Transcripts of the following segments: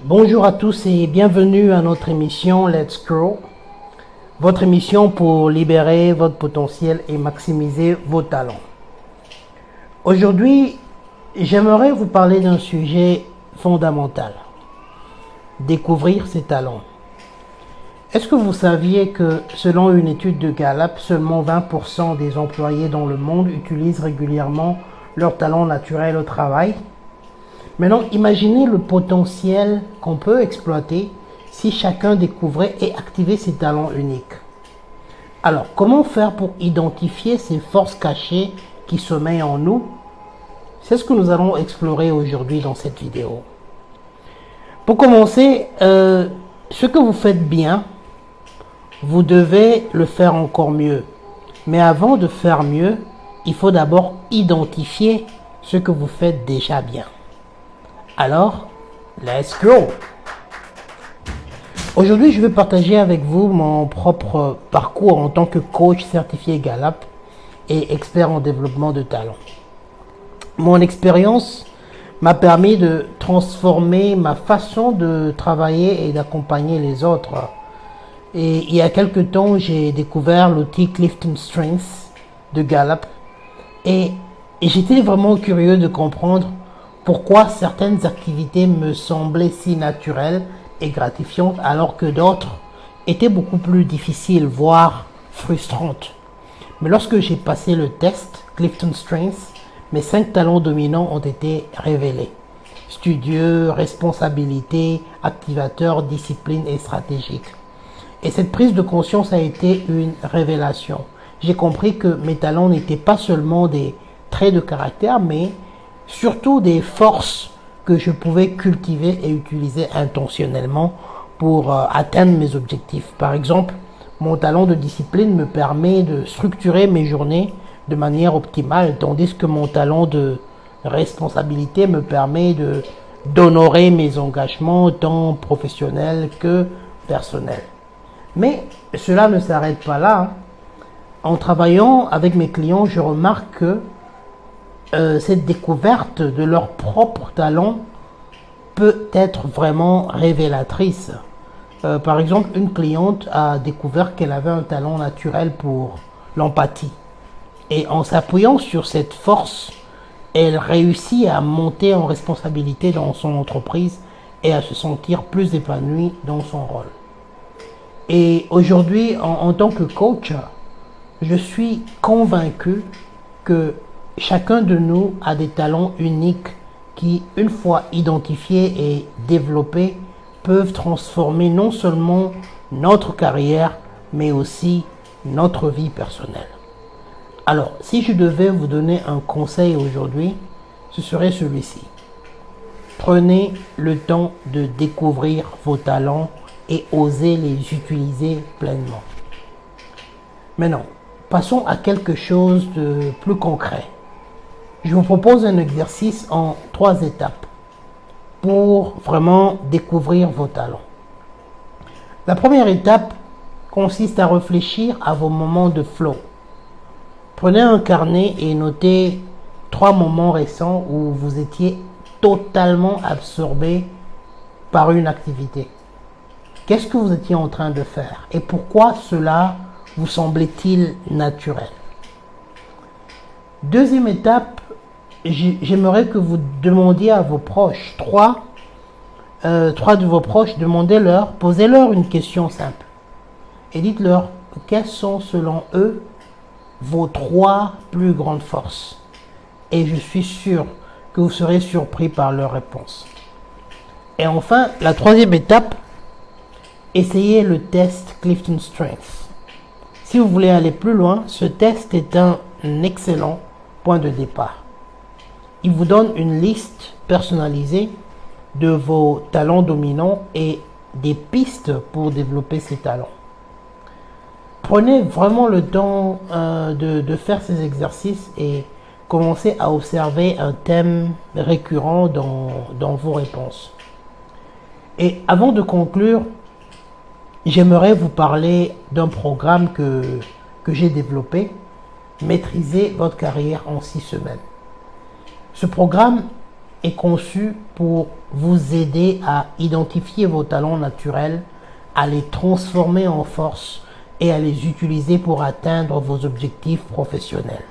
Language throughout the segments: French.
Bonjour à tous et bienvenue à notre émission Let's Grow, votre émission pour libérer votre potentiel et maximiser vos talents. Aujourd'hui, j'aimerais vous parler d'un sujet fondamental, découvrir ses talents. Est-ce que vous saviez que selon une étude de Gallup, seulement 20% des employés dans le monde utilisent régulièrement leurs talents naturels au travail? Maintenant, imaginez le potentiel qu'on peut exploiter si chacun découvrait et activait ses talents uniques. Alors, comment faire pour identifier ces forces cachées qui sommeillent en nous? C'est ce que nous allons explorer aujourd'hui dans cette vidéo. Pour commencer, ce que vous faites bien, vous devez le faire encore mieux. Mais avant de faire mieux, il faut d'abord identifier ce que vous faites déjà bien. Alors, let's go! Aujourd'hui, je vais partager avec vous mon propre parcours en tant que coach certifié Gallup et expert en développement de talent. Mon expérience m'a permis de transformer ma façon de travailler et d'accompagner les autres. Et il y a quelque temps, j'ai découvert l'outil Clifton Strengths de Gallup et j'étais vraiment curieux de comprendre pourquoi certaines activités me semblaient si naturelles et gratifiantes alors que d'autres étaient beaucoup plus difficiles, voire frustrantes. Mais lorsque j'ai passé le test Clifton Strengths, mes 5 talents dominants ont été révélés. Studieux, responsabilité, activateur, discipline et stratégique. Et cette prise de conscience a été une révélation. J'ai compris que mes talents n'étaient pas seulement des traits de caractère, mais surtout des forces que je pouvais cultiver et utiliser intentionnellement pour atteindre mes objectifs. Par exemple, mon talent de discipline me permet de structurer mes journées de manière optimale, tandis que mon talent de responsabilité me permet d'honorer mes engagements tant professionnels que personnels. Mais cela ne s'arrête pas là. En travaillant avec mes clients, je remarque que cette découverte de leur propre talent peut être vraiment révélatrice. Par exemple, une cliente a découvert qu'elle avait un talent naturel pour l'empathie. Et en s'appuyant sur cette force, elle réussit à monter en responsabilité dans son entreprise et à se sentir plus épanouie dans son rôle. Et aujourd'hui, en tant que coach, je suis convaincu que chacun de nous a des talents uniques qui, une fois identifiés et développés, peuvent transformer non seulement notre carrière, mais aussi notre vie personnelle. Alors, si je devais vous donner un conseil aujourd'hui, ce serait celui-ci. Prenez le temps de découvrir vos talents et osez les utiliser pleinement. Maintenant, passons à quelque chose de plus concret. Je vous propose un exercice en 3 étapes pour vraiment découvrir vos talents. La première étape consiste à réfléchir à vos moments de flow. Prenez un carnet et notez 3 moments récents où vous étiez totalement absorbé par une activité. Qu'est-ce que vous étiez en train de faire et pourquoi cela vous semblait-il naturel? Deuxième étape, j'aimerais que vous demandiez à vos proches, 3 de vos proches, posez-leur une question simple et dites-leur quelles sont selon eux vos 3 plus grandes forces. Et je suis sûr que vous serez surpris par leurs réponses. Et enfin, la 3e étape, essayez le test Clifton Strengths. Si vous voulez aller plus loin, ce test est un excellent point de départ. Il vous donne une liste personnalisée de vos talents dominants et des pistes pour développer ces talents. Prenez vraiment le temps de faire ces exercices et commencez à observer un thème récurrent dans vos réponses. Et avant de conclure, j'aimerais vous parler d'un programme que j'ai développé, Maîtriser votre carrière en 6 semaines. Ce programme est conçu pour vous aider à identifier vos talents naturels, à les transformer en force et à les utiliser pour atteindre vos objectifs professionnels.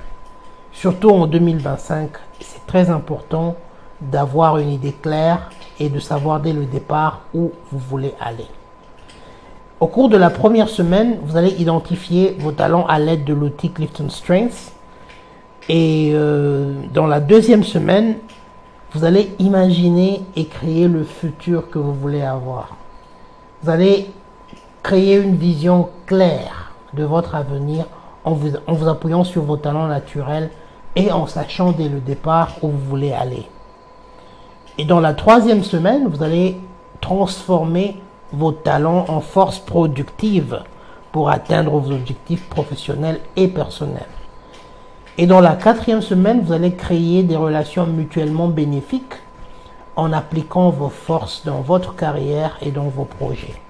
Surtout en 2025, c'est très important d'avoir une idée claire et de savoir dès le départ où vous voulez aller. Au cours de la première semaine, vous allez identifier vos talents à l'aide de l'outil Clifton Strengths. Et dans la deuxième semaine, vous allez imaginer et créer le futur que vous voulez avoir. Vous allez créer une vision claire de votre avenir en vous appuyant sur vos talents naturels et en sachant dès le départ où vous voulez aller. Et dans la troisième semaine, vous allez transformer vos talents en force productive pour atteindre vos objectifs professionnels et personnels. Et dans la quatrième semaine, vous allez créer des relations mutuellement bénéfiques en appliquant vos forces dans votre carrière et dans vos projets.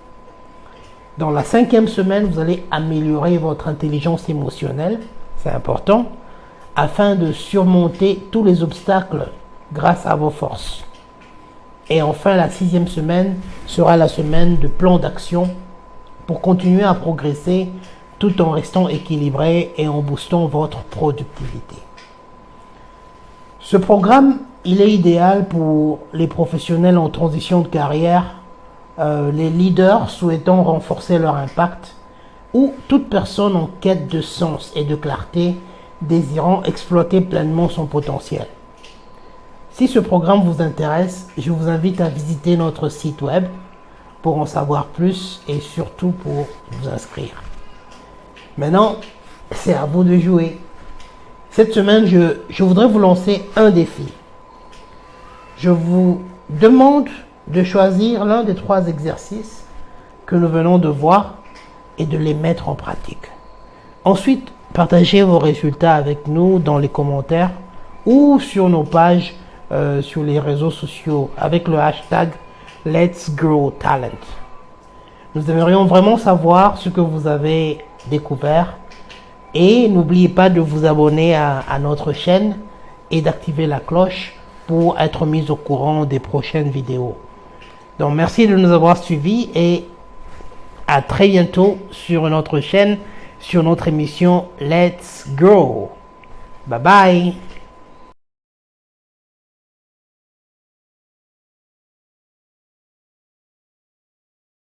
Dans la cinquième semaine, vous allez améliorer votre intelligence émotionnelle, c'est important, afin de surmonter tous les obstacles grâce à vos forces. Et enfin, la sixième semaine sera la semaine de plan d'action pour continuer à progresser tout en restant équilibré et en boostant votre productivité. Ce programme, il est idéal pour les professionnels en transition de carrière, les leaders souhaitant renforcer leur impact ou toute personne en quête de sens et de clarté désirant exploiter pleinement son potentiel. Si ce programme vous intéresse, je vous invite à visiter notre site web pour en savoir plus et surtout pour vous inscrire. Maintenant, c'est à vous de jouer. Cette semaine, je voudrais vous lancer un défi. Je vous demande de choisir l'un des 3 exercices que nous venons de voir et de les mettre en pratique. Ensuite, partagez vos résultats avec nous dans les commentaires ou sur nos pages sur les réseaux sociaux avec le hashtag Let's Grow Talent. Nous aimerions vraiment savoir ce que vous avez découvert et n'oubliez pas de vous abonner à notre chaîne et d'activer la cloche pour être mis au courant des prochaines vidéos. Donc merci de nous avoir suivis et à très bientôt sur notre chaîne, sur notre émission Let's Grow. Bye bye.